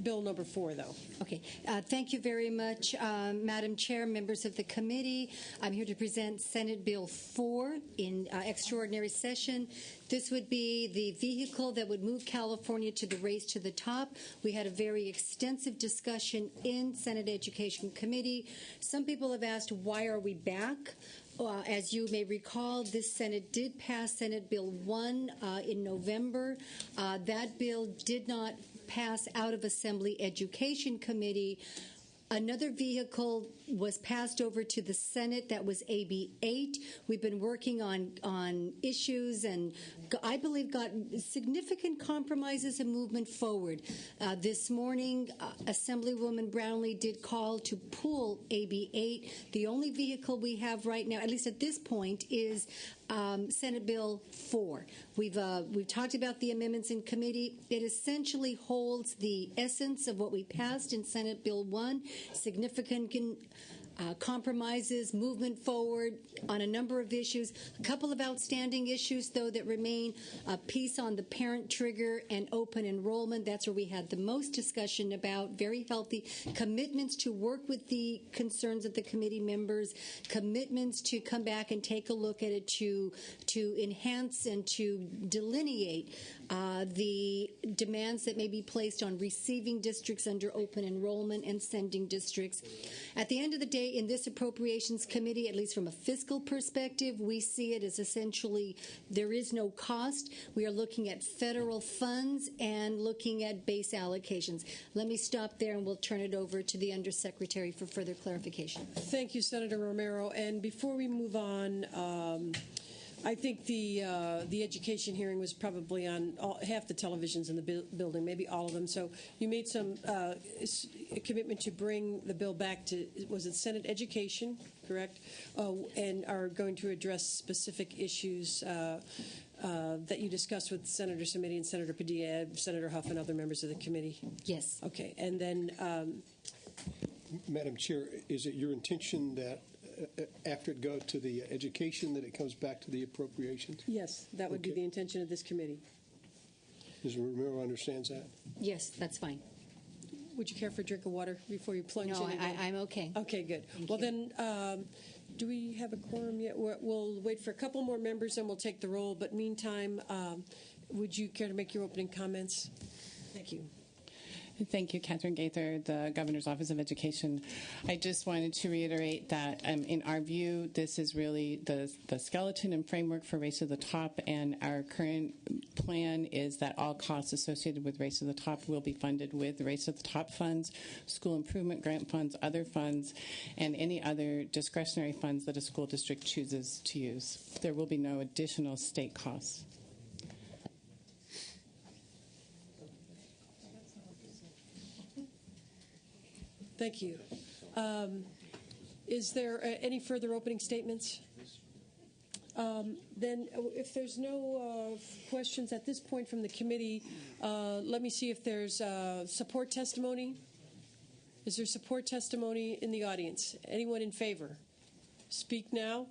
Bill number 4, though. Okay. Thank you very much, Madam Chair, members of the committee. I'm here to present Senate Bill 4 in extraordinary session. This would be the vehicle that would move California to the race to the top. We had a very extensive discussion in Senate Education Committee. Some people have asked, why are we back? As you may recall, this Senate did pass Senate Bill 1 in November. That bill did not pass out of Assembly Education Committee. Another vehicle was passed over to the Senate. That was AB 8. We've been working on issues and I believe got significant compromises and movement forward. This morning, Assemblywoman Brownlee did call to pull AB 8. The only vehicle we have right now, at least at this point, is Senate Bill 4. We've talked about the amendments in committee. It essentially holds the essence of what we passed in Senate Bill 1, significant compromises, movement forward on a number of issues. A couple of outstanding issues, though, that remain. A piece on the parent trigger and open enrollment. That's where we had the most discussion about. Very healthy commitments to work with the concerns of the committee members, commitments to come back and take a look at it to enhance and to delineate the demands that may be placed on receiving districts under open enrollment and sending districts. At the end of the day, in this Appropriations Committee, at least from a fiscal perspective, we see it as essentially there is no cost. We are looking at federal funds and looking at base allocations. Let me stop there and we'll turn it over to the Undersecretary for further clarification. Thank you, Senator Romero. And before we move on, I think the education hearing was probably on half the televisions in the building, maybe all of them. So you made some commitment to bring the bill back to, was it Senate Education, correct? And are going to address specific issues that you discussed with Senator Samiti and Senator Padilla, Senator Huff, and other members of the committee? Yes. Okay. And then... Madam Chair, is it your intention that after it goes to the education that it comes back to the appropriations? Yes, that would be the intention of this committee. Ms. Romero understands that? Yes, that's fine. Would you care for a drink of water before you plunge in? No, I'm okay. Okay, good. Well, then, do we have a quorum yet? We'll wait for a couple more members and we'll take the roll. But meantime, would you care to make your opening comments? Thank you. Thank you, Catherine Gaither, the Governor's Office of Education. I just wanted to reiterate that in our view, this is really the skeleton and framework for Race to the Top, and our current plan is that all costs associated with Race to the Top will be funded with Race to the Top funds, school improvement grant funds, other funds, and any other discretionary funds that a school district chooses to use. There will be no additional state costs. Thank you. Is there any further opening statements? Then, if there's no questions at this point from the committee, let me see if there's support testimony. Is there support testimony in the audience? Anyone in favor? Speak now.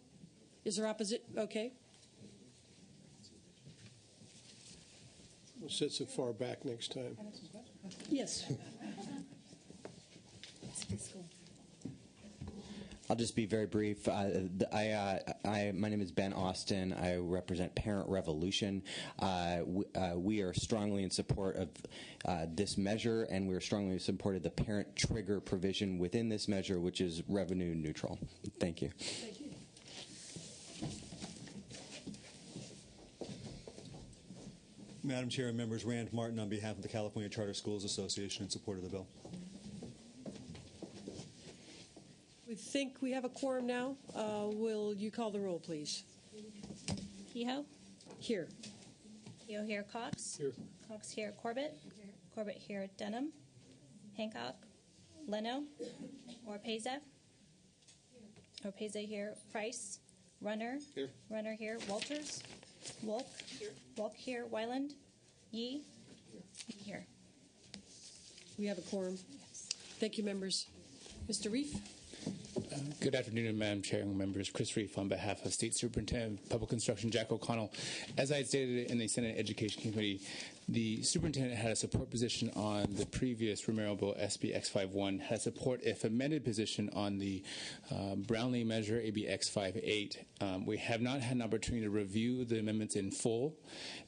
Is there opposite? Okay. We'll sit so far back next time. Yes. I'll just be very brief. My name is Ben Austin. I represent Parent Revolution. We are strongly in support of this measure, and we are strongly in support of the parent trigger provision within this measure, which is revenue neutral. Thank you. Thank you. Madam Chair and members, Rand Martin on behalf of the California Charter Schools Association in support of the bill. We think we have a quorum now. Will you call the roll, please? Kehoe? Here. Kehoe here. Cox? Here. Cox here. Corbett? Here. Corbett here. Dunham? Hancock? Leno? Orpeza? Orpeza here. Price? Runner? Here. Runner here. Walters? Wolk? Here. Wolk here. Wyland? Yee? Here. We have a quorum. Yes. Thank you, members. Mr. Reif? Good afternoon, Madam Chair and members. Chris Reif on behalf of State Superintendent of Public Instruction Jack O'Connell. As I had stated in the Senate Education Committee, The superintendent had a support position on the previous Romero Bill SB X51, had a support, if amended, position on the Brownlee measure AB X58. We have not had an opportunity to review the amendments in full.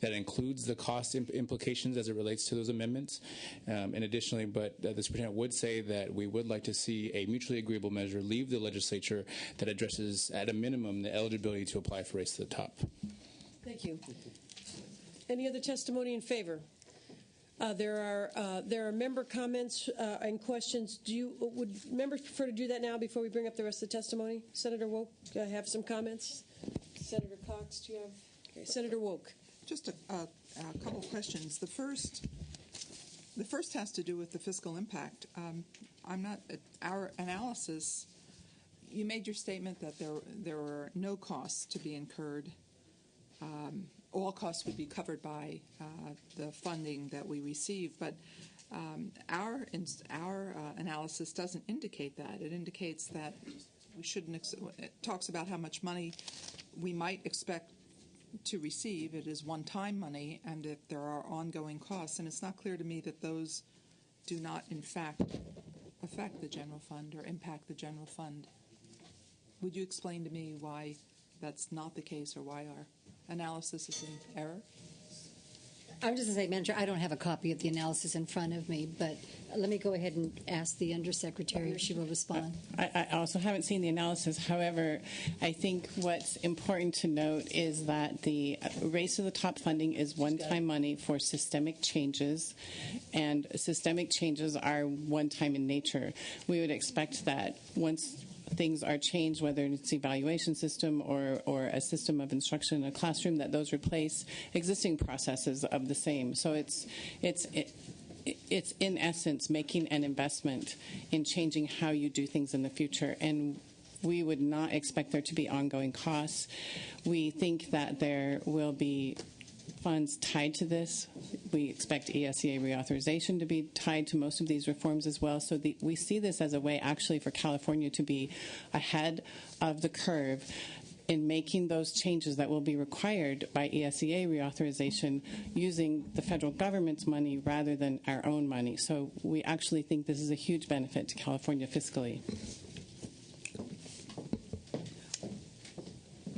That includes the cost implications as it relates to those amendments. And additionally, but the superintendent would say that we would like to see a mutually agreeable measure leave the legislature that addresses, at a minimum, the eligibility to apply for Race to the Top. Thank you. Any other testimony in favor? There are member comments and questions. Would members prefer to do that now before we bring up the rest of the testimony? Senator Woke, have some comments. Senator Cox, do you have? Okay, Senator Woke. Just a couple questions. The first has to do with the fiscal impact. Our analysis. You made your statement that there were no costs to be incurred. All costs would be covered by the funding that we receive, but our analysis doesn't indicate that. It indicates that we shouldn't. It talks about how much money we might expect to receive. It is one-time money, and if there are ongoing costs, and it's not clear to me that those do not, in fact, affect the general fund or impact the general fund. Would you explain to me why that's not the case, or why our analysis is in error? I'm just going to say, Manager, I don't have a copy of the analysis in front of me, but let me go ahead and ask the Undersecretary if she will respond. I also haven't seen the analysis. However, I think what's important to note is that the Race to the Top funding is one-time money for systemic changes, and systemic changes are one-time in nature. We would expect that once things are changed, whether it's evaluation system or a system of instruction in a classroom, that those replace existing processes of the same. So it's in essence making an investment in changing how you do things in the future. And we would not expect there to be ongoing costs. We think that there will be funds tied to this. We expect ESEA reauthorization to be tied to most of these reforms as well. So we see this as a way actually for California to be ahead of the curve in making those changes that will be required by ESEA reauthorization using the federal government's money rather than our own money. So we actually think this is a huge benefit to California fiscally.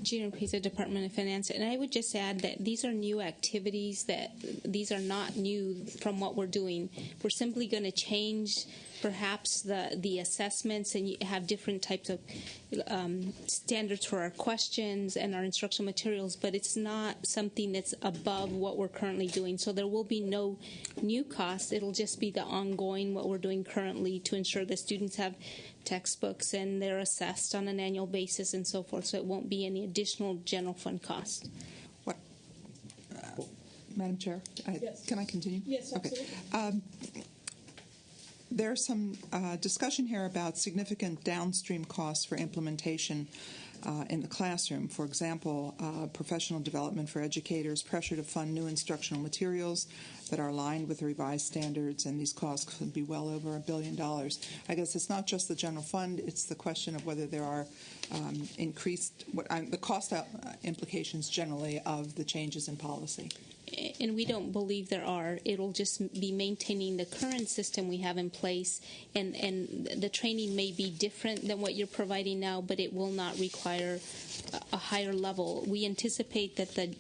Gina Pisa, Department of Finance, and I would just add that these are new activities, that these are not new from what we're doing. We're simply going to change perhaps the assessments and have different types of standards for our questions and our instructional materials, but it's not something that's above what we're currently doing. So there will be no new costs. It'll just be the ongoing, what we're doing currently to ensure that students have textbooks and they're assessed on an annual basis and so forth. So it won't be any additional general fund cost. What, Madam Chair, yes. Can I continue? Yes, absolutely. Okay. There's some discussion here about significant downstream costs for implementation in the classroom. For example, professional development for educators, pressure to fund new instructional materials that are aligned with the revised standards, and these costs could be well over $1 billion. I guess it's not just the general fund, it's the question of whether there are increased, the cost implications generally of the changes in policy. And we don't believe there are. It'll just be maintaining the current system we have in place, and the training may be different than what you're providing now, but it will not require a higher level. We anticipate that the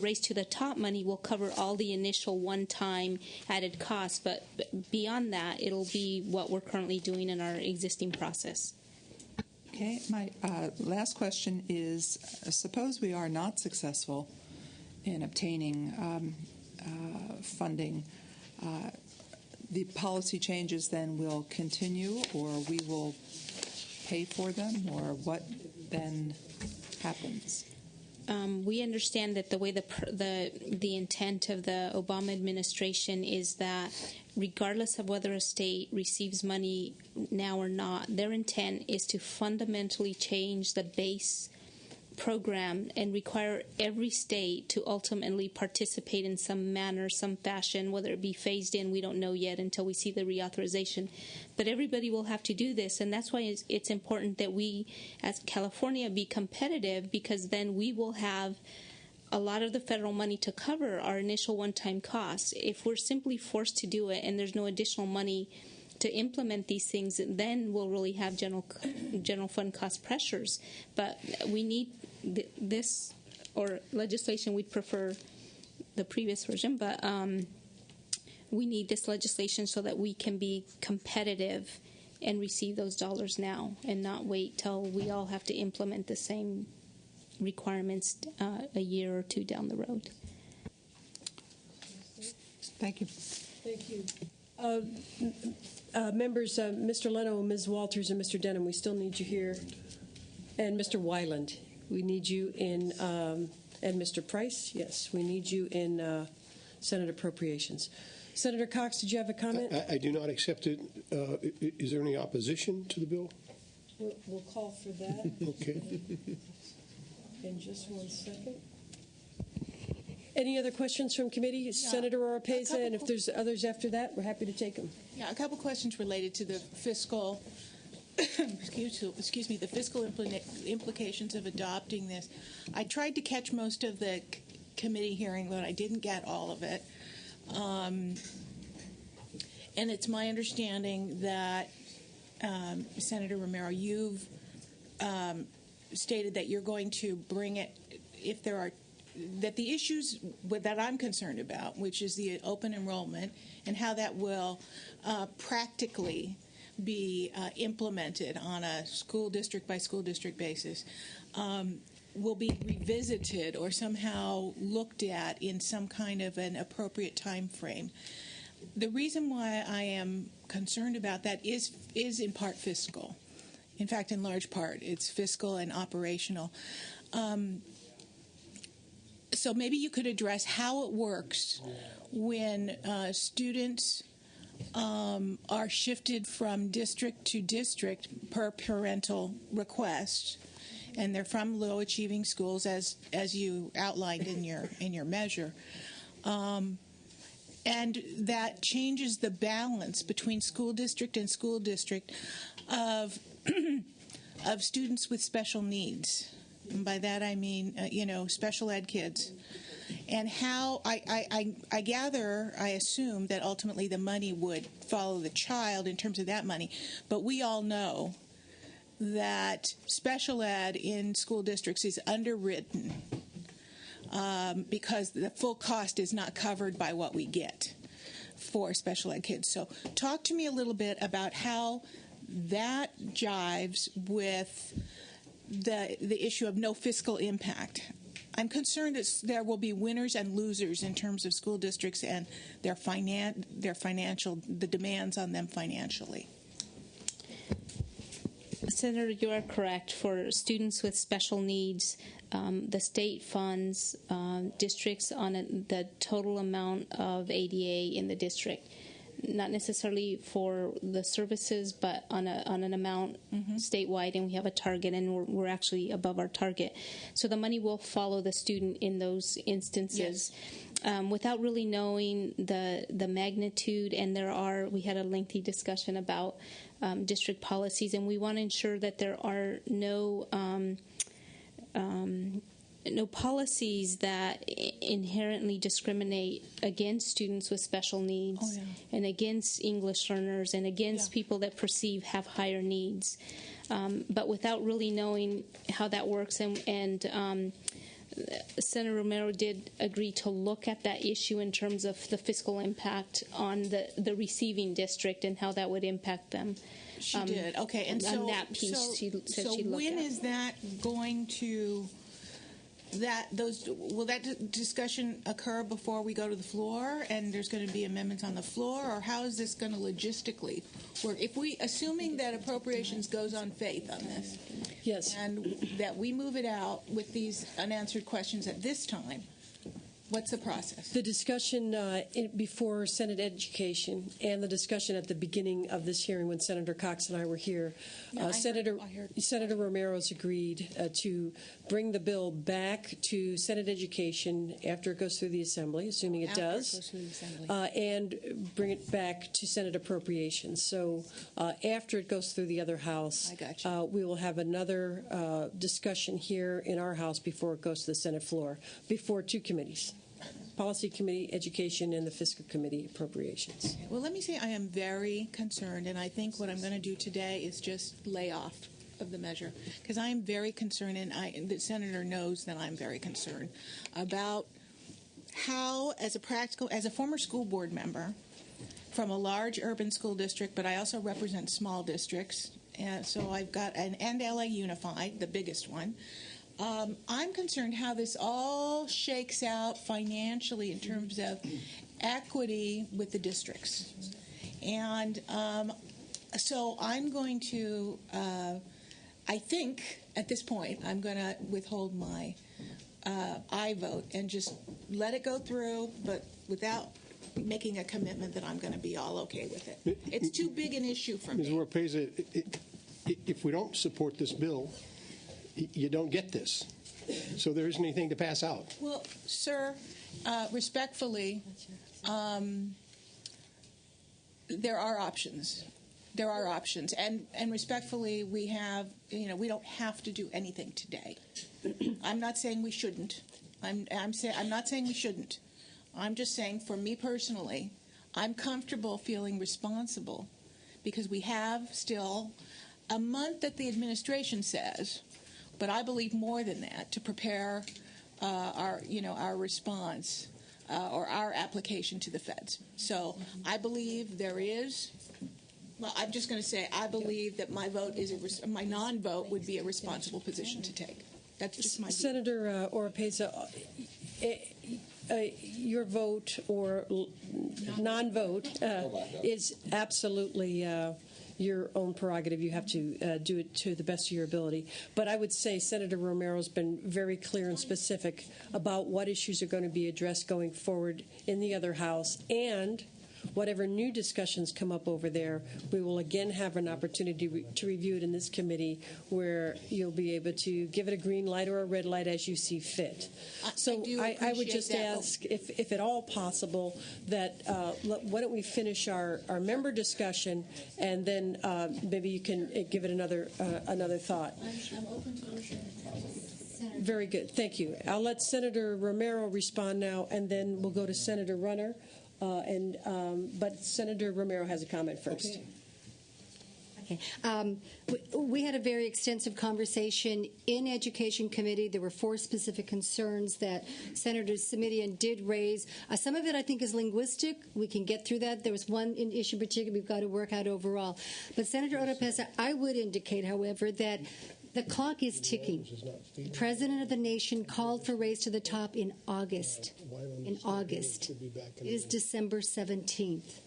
Race to the Top money will cover all the initial one-time added costs, but beyond that, it'll be what we're currently doing in our existing process. Okay, my last question is, suppose we are not successful in obtaining funding, the policy changes then will continue, or we will pay for them, or what then happens? We understand that the way the intent of the Obama administration is that regardless of whether a state receives money now or not, their intent is to fundamentally change the base program and require every state to ultimately participate in some manner, some fashion, whether it be phased in, we don't know yet until we see the reauthorization. But everybody will have to do this, and that's why it's important that we, as California, be competitive, because then we will have a lot of the federal money to cover our initial one-time costs. If we're simply forced to do it and there's no additional money to implement these things, then we'll really have general fund cost pressures. But we need this, or legislation. We'd prefer the previous version, but we need this legislation so that we can be competitive and receive those dollars now and not wait till we all have to implement the same requirements a year or two down the road. Thank you. Thank you. Members, Mr. Leno, Ms. Walters, and Mr. Denham, we still need you here. And Mr. Weiland, we need you in, and Mr. Price, yes, we need you in Senate Appropriations. Senator Cox, did you have a comment? I do not accept it. Is there any opposition to the bill? We'll call for that. Okay. In just 1 second. Any other questions from committee? Yeah. Senator Oropeza, and if there's others after that, we're happy to take them. Yeah, a couple questions related to the fiscal, excuse me, the fiscal implications of adopting this. I tried to catch most of the committee hearing, but I didn't get all of it. And it's my understanding that, Senator Romero, you've stated that you're going to bring it, if there are, that the issues that I'm concerned about, which is the open enrollment and how that will practically be implemented on a school district by school district basis, will be revisited or somehow looked at in some kind of an appropriate time frame. The reason why I am concerned about that is in part fiscal. In fact, in large part, it's fiscal and operational. So maybe you could address how it works when students are shifted from district to district per parental request, and they're from low achieving schools, as you outlined in your measure, and that changes the balance between school district and school district of of students with special needs. And by that I mean, special ed kids. And how, I gather, I assume that ultimately the money would follow the child in terms of that money. But we all know that special ed in school districts is underwritten because the full cost is not covered by what we get for special ed kids. So talk to me a little bit about how that jives with the issue of no fiscal impact. I'm concerned that there will be winners and losers in terms of school districts and their financial, the demands on them financially. Senator, you are correct. For students with special needs, the state funds districts on the total amount of ADA in the district. Not necessarily for the services, but on an amount statewide, and we have a target, and we're actually above our target. So the money will follow the student in those instances. Yes. Without really knowing the magnitude, and we had a lengthy discussion about district policies, and we want to ensure that there are no policies that inherently discriminate against students with special needs and against English learners and against people that perceive have higher needs. But without really knowing how that works, and Senator Romero did agree to look at that issue in terms of the fiscal impact on the receiving district and how that would impact them. She did. Okay. And on that piece, she said she'd look at. So when is that going to... will that discussion occur before we go to the floor, and there's going to be amendments on the floor, or how is this going to logistically work? If assuming that appropriations goes on faith on this, yes, and that we move it out with these unanswered questions at this time, What's the process? The discussion before Senate Education and the discussion at the beginning of this hearing when Senator Cox and I were here, Senator Romero's agreed to bring the bill back to Senate Education after it goes through the Assembly, assuming it does, and bring it back to Senate Appropriations. So after it goes through the other House, we will have another discussion here in our House before it goes to the Senate floor, before two committees. Policy Committee, Education, and the Fiscal Committee, Appropriations. Well, let me say I am very concerned, and I think what I'm going to do today is just lay off of the measure, because I am very concerned, and the Senator knows that I'm very concerned about how, as a former school board member from a large urban school district, but I also represent small districts, and so I've got and LA Unified, the biggest one. I'm concerned how this all shakes out financially in terms of equity with the districts. And so I'm going to, I think at this point, I'm going to withhold my aye vote and just let it go through, but without making a commitment that I'm going to be all okay with it. It's too big an issue for me. Ms. Oropeza, if we don't support this bill, you don't get this. So there isn't anything to pass out. Well, sir, respectfully, there are options. There are options. And respectfully, we don't have to do anything today. I'm not saying we shouldn't. I'm not saying we shouldn't. I'm just saying, for me personally, I'm comfortable feeling responsible because we have still a month that the administration says, but I believe more than that, to prepare our response or our application to the feds. So I believe there is. Well, I'm just going to say I believe that my vote my non-vote would be a responsible position to take. That's just my view. Senator Oropeza, your vote or non-vote is absolutely your own prerogative. You have to do it to the best of your ability. But I would say Senator Romero's been very clear and specific about what issues are going to be addressed going forward in the other House, and whatever new discussions come up over there, we will again have an opportunity to review it in this committee, where you'll be able to give it a green light or a red light as you see fit. So I would just ask, if at all possible, that why don't we finish our member discussion, and then maybe you can give it another thought. I'm open to listening. Very good. Thank you. I'll let Senator Romero respond now, and then we'll go to Senator Runner. But Senator Romero has a comment first. Okay. We had a very extensive conversation in Education Committee. There were 4 specific concerns that Senator Simitian did raise. Some of it, I think, is linguistic. We can get through that. There was one issue in particular we've got to work out overall. But Senator Oropeza, I would indicate, however, that the clock is ticking. The President of the nation called for Raise to the Top in August. In August. It is December 17th.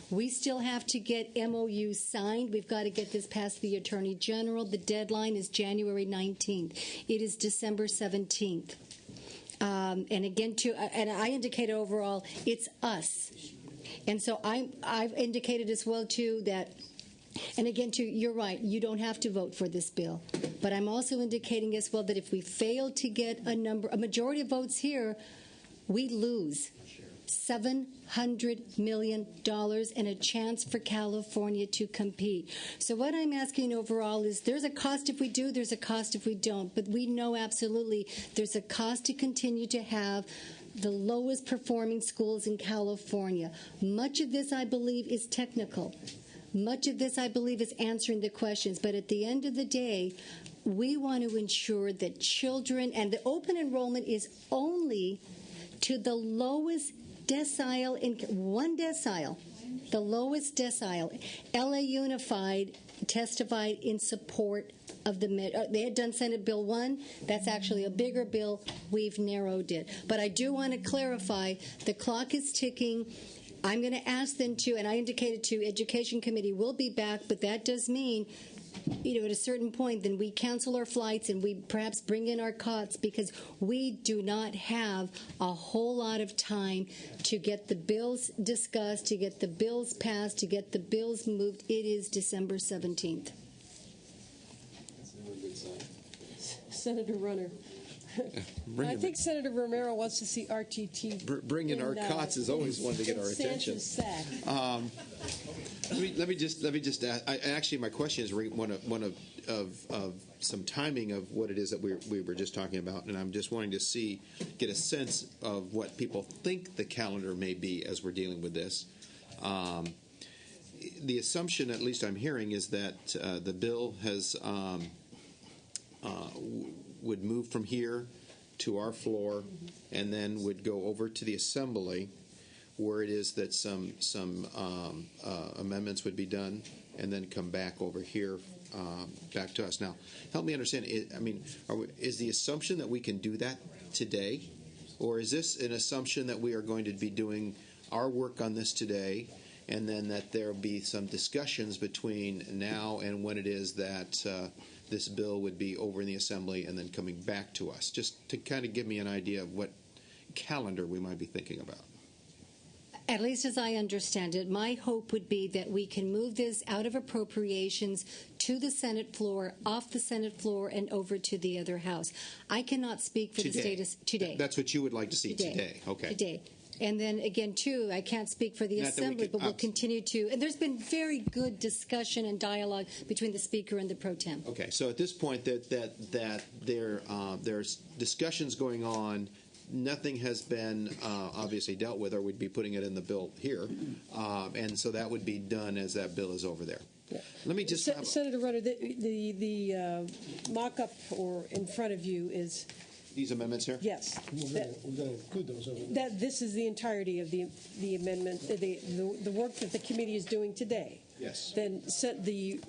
We still have to get MOUs signed. We've got to get this past the Attorney General. The deadline is January 19th. It is December 17th. And again, and I indicated overall, it's us. And so I've indicated as well, too, that. And again, too, you're right, you don't have to vote for this bill. But I'm also indicating as well that if we fail to get a majority of votes here, we lose $700 million and a chance for California to compete. So what I'm asking overall is, there's a cost if we do, there's a cost if we don't. But we know absolutely there's a cost to continue to have the lowest performing schools in California. Much of this, I believe, is technical. Much of this, I believe, is answering the questions. But at the end of the day, we want to ensure that children, and the open enrollment is only to the lowest decile, the lowest decile. LA Unified testified in support of they had done Senate Bill 1. That's actually a bigger bill. We've narrowed it. But I do want to clarify, the clock is ticking. I'm going to ask them to, and I indicated to Education Committee, we'll be back, but that does mean at a certain point, then we cancel our flights and we perhaps bring in our cots, because we do not have a whole lot of time to get the bills discussed, to get the bills passed, to get the bills moved. It is December 17th. Senator Runner. I think Senator Romero wants to see RTT. Bringing our cots is always one to get our attention. Let me just ask. Actually, my question is one of some timing of what it is that we were just talking about, and I'm just wanting to get a sense of what people think the calendar may be as we're dealing with this. The assumption, at least I'm hearing, is that the bill has would move from here to our floor, and then would go over to the Assembly, where it is that some amendments would be done, and then come back over here, back to us. Now, help me understand. Is the assumption that we can do that today, or is this an assumption that we are going to be doing our work on this today, and then that there will be some discussions between now and when it is that this bill would be over in the Assembly and then coming back to us, just to kind of give me an idea of what calendar we might be thinking about? At least as I understand it, my hope would be that we can move this out of appropriations to the Senate floor, off the Senate floor, and over to the other House. I cannot speak for the status today. That's what you would like to see today. Okay. Today. And then again, too, I can't speak for the Assembly, but we'll continue to. And there's been very good discussion and dialogue between the Speaker and the Pro Tem. Okay, so at this point, that there's discussions going on. Nothing has been obviously dealt with, or we'd be putting it in the bill here, and so that would be done as that bill is over there. Yeah. Let me just Senator Rutter, the mock-up or in front of you is. These amendments here? Yes. We're going to include those over there. This is the entirety of the amendment, the work that the committee is doing today. Yes. Then the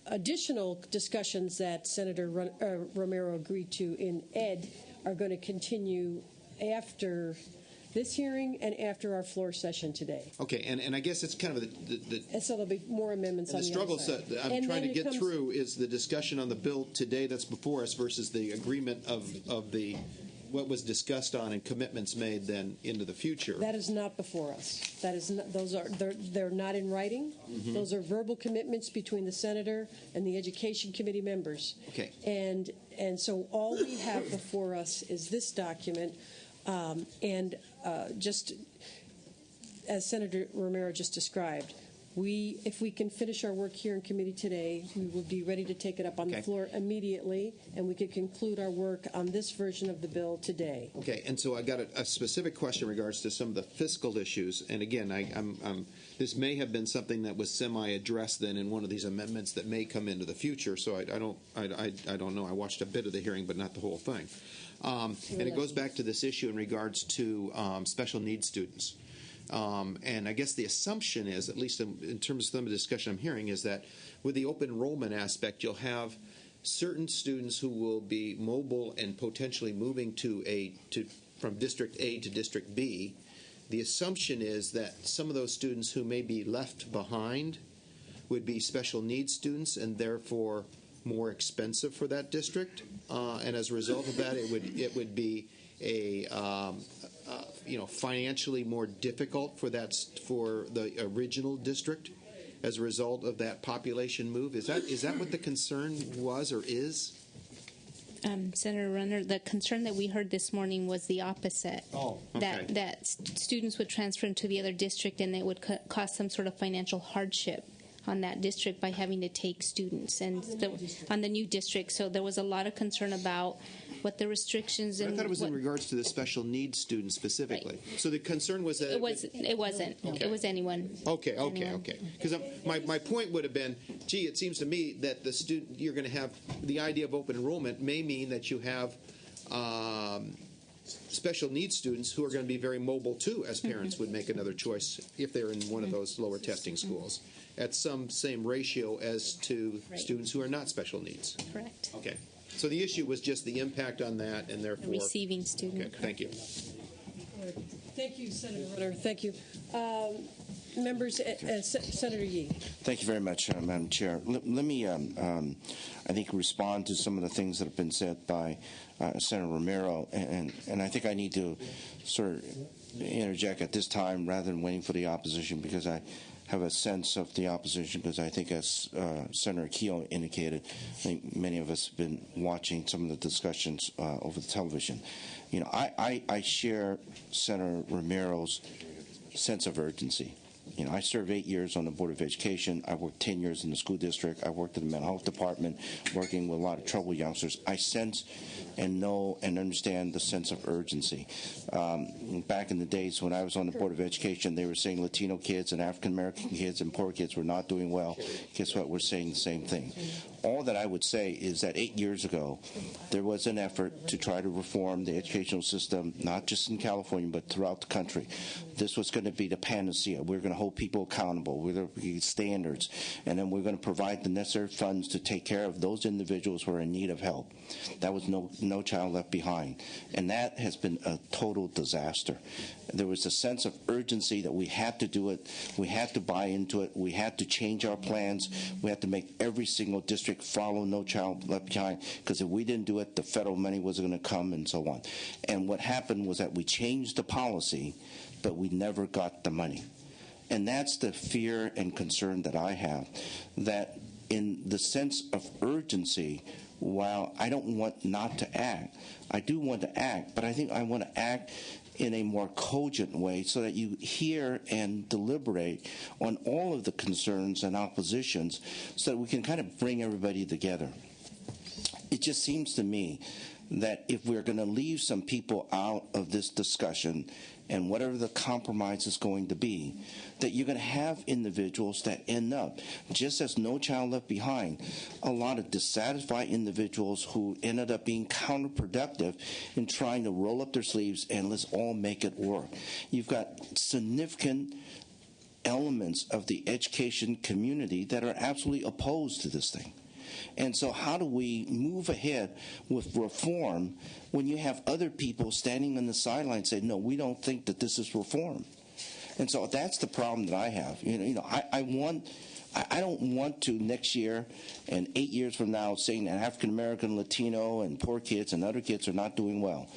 additional discussions that Senator Romero agreed to in Ed are going to continue after this hearing and after our floor session today. Okay, and I guess it's kind of and so there'll be more amendments on the struggle side. I'm trying to get through is the discussion on the bill today that's before us versus the agreement of what was discussed on and commitments made then into the future. That is not before us. That is not, they're not in writing. Mm-hmm. Those are verbal commitments between the senator and the Education Committee members. Okay. And so all we have before us is this document, just as Senator Romero just described, if we can finish our work here in committee today, we will be ready to take it up on the floor immediately, and we could conclude our work on this version of the bill today. Okay, and so I got a specific question in regards to some of the fiscal issues. And again, this may have been something that was semi-addressed then in one of these amendments that may come into the future. So I don't know. I watched a bit of the hearing, but not the whole thing. And it goes back to this issue in regards to special needs students. And I guess the assumption is, at least in terms of some of the discussion I'm hearing, is that with the open enrollment aspect, you'll have certain students who will be mobile and potentially moving from District A to District B. The assumption is that some of those students who may be left behind would be special needs students and therefore more expensive for that district. And as a result of that, it would be a financially more difficult for the original district as a result of that population move. Is that what the concern was or is? Senator Runner, the concern that we heard this morning was the opposite. Oh, okay. That students would transfer into the other district and it would cause some sort of financial hardship on that district by having to take students on the new district. So there was a lot of concern about what the restrictions and I thought it was in regards to the special needs students specifically. Right. So the concern was that it wasn't. Okay. It was anyone. Okay. Because my point would have been, it seems to me that you're going to have the idea of open enrollment may mean that you have special needs students who are going to be very mobile too, as parents would make another choice if they're in one of those lower testing schools at some same ratio as to students who are not special needs. Correct. Okay. So the issue was just the impact on that and therefore... The receiving student. Okay, thank you. Thank you, Senator Rutter. Thank you. members, Senator Yee. Thank you very much, Madam Chair. Let me, I think, respond to some of the things that have been said by Senator Romero, and I think I need to sort of interject at this time rather than waiting for the opposition, because I have a sense of the opposition, because I think, as Senator Keogh indicated, I think many of us have been watching some of the discussions over the television. You know, I share Senator Romero's sense of urgency. You know, I served 8 years on the Board of Education. I worked 10 years in the school district. I worked in the mental health department, working with a lot of troubled youngsters. I sense and know and understand the sense of urgency. Back in the days when I was on the Board of Education, they were saying Latino kids and African American kids and poor kids were not doing well. Guess what? We're saying the same thing. All that I would say is that 8 years ago, there was an effort to try to reform the educational system, not just in California, but throughout the country. This was going to be the panacea. We're going to hold people accountable. We're going to be standards. And then we're going to provide the necessary funds to take care of those individuals who are in need of help. That was No Child Left Behind. And that has been a total disaster. There was a sense of urgency that we had to do it. We had to buy into it. We had to change our plans. We had to make every single district follow No Child Left Behind, because if we didn't do it, the federal money wasn't going to come, and so on. And what happened was that we changed the policy, but we never got the money. And that's the fear and concern that I have, that in the sense of urgency, while I don't want not to act, I do want to act, but I think I want to act in a more cogent way so that you hear and deliberate on all of the concerns and oppositions so that we can kind of bring everybody together. It just seems to me that if we're going to leave some people out of this discussion, and whatever the compromise is going to be, that you're going to have individuals that end up, just as No Child Left Behind, a lot of dissatisfied individuals who ended up being counterproductive in trying to roll up their sleeves and let's all make it work. You've got significant elements of the education community that are absolutely opposed to this thing. And so how do we move ahead with reform when you have other people standing on the sidelines saying, no, we don't think that this is reform? And so that's the problem that I have. I don't want to next year and 8 years from now saying that African American, Latino, and poor kids and other kids are not doing well.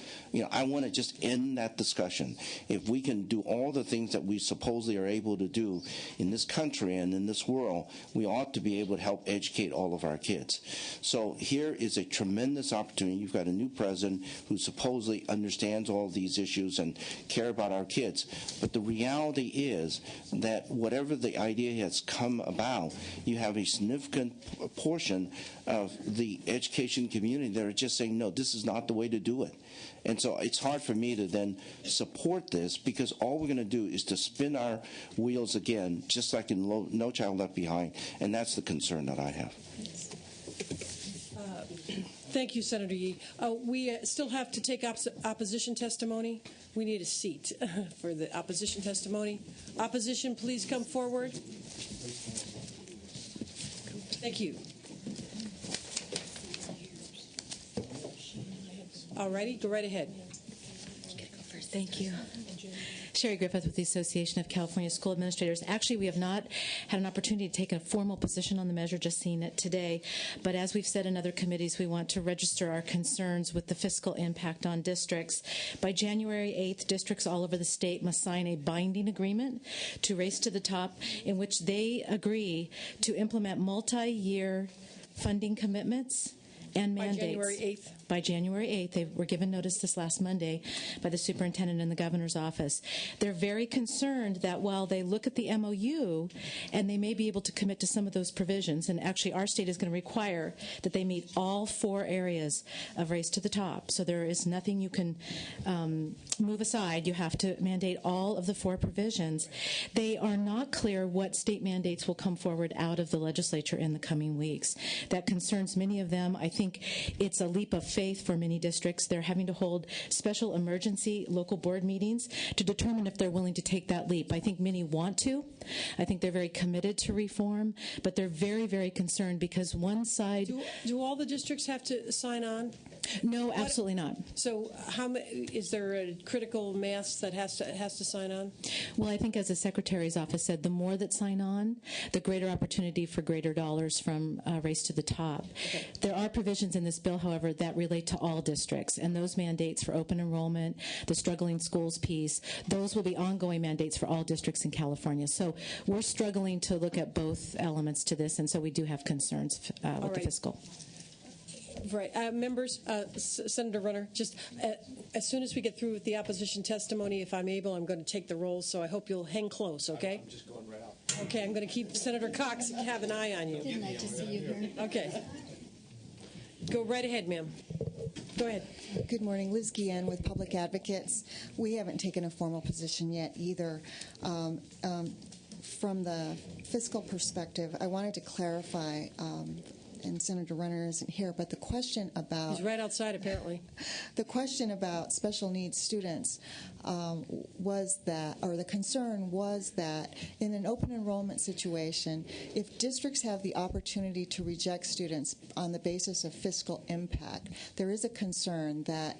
I want to just end that discussion. If we can do all the things that we supposedly are able to do in this country and in this world, we ought to be able to help educate all of our kids. So here is a tremendous opportunity. You've got a new president who supposedly understands all of these issues and care about our kids. But the reality is that whatever the idea has come about, you have a significant portion of the education community that are just saying, no, this is not the way to do it. And so it's hard for me to then support this, because all we're going to do is to spin our wheels again, just like in No Child Left Behind, and that's the concern that I have. Thank you, Senator Yee. We still have to take opposition testimony. We need a seat for the opposition testimony. Opposition, please come forward. Thank you. All righty, go right ahead. Thank you. Sherry Griffith with the Association of California School Administrators. Actually, we have not had an opportunity to take a formal position on the measure, just seen it today. But as we've said in other committees, we want to register our concerns with the fiscal impact on districts. By January 8th, districts all over the state must sign a binding agreement to Race to the Top, in which they agree to implement multi-year funding commitments and mandates. By January 8th? By January 8th. They were given notice this last Monday by the superintendent in the governor's office. They're very concerned that while they look at the MOU and they may be able to commit to some of those provisions, and actually our state is going to require that they meet all 4 areas of Race to the Top. So there is nothing you can move aside. You have to mandate all of the 4 provisions. They are not clear what state mandates will come forward out of the legislature in the coming weeks. That concerns many of them. I think it's a leap of faith for many districts. They're having to hold special emergency local board meetings to determine if they're willing to take that leap. I think many want to. I think they're very committed to reform, but they're very, very concerned because one side... Do all the districts have to sign on? No, absolutely not. So, is there a critical mass that has to sign on? Well, I think as the Secretary's office said, the more that sign on, the greater opportunity for greater dollars from Race to the Top. Okay. There are provisions in this bill, however, that relate to all districts, and those mandates for open enrollment, the struggling schools piece, those will be ongoing mandates for all districts in California. So we're struggling to look at both elements to this, and so we do have concerns with the fiscal. Right. Members, Senator Runner, just as soon as we get through with the opposition testimony, if I'm able, I'm going to take the roll, so I hope you'll hang close, okay? I'm just going right out. Okay, I'm going to keep Senator Cox, have an eye on you. Good night to see you here. Okay. Go right ahead, ma'am. Go ahead. Good morning. Liz Guillen with Public Advocates. We haven't taken a formal position yet either. From the fiscal perspective, I wanted to clarify, and Senator Runner isn't here, but the question about... He's right outside, apparently. The question about special needs students was that, or the concern was that in an open enrollment situation, if districts have the opportunity to reject students on the basis of fiscal impact, there is a concern that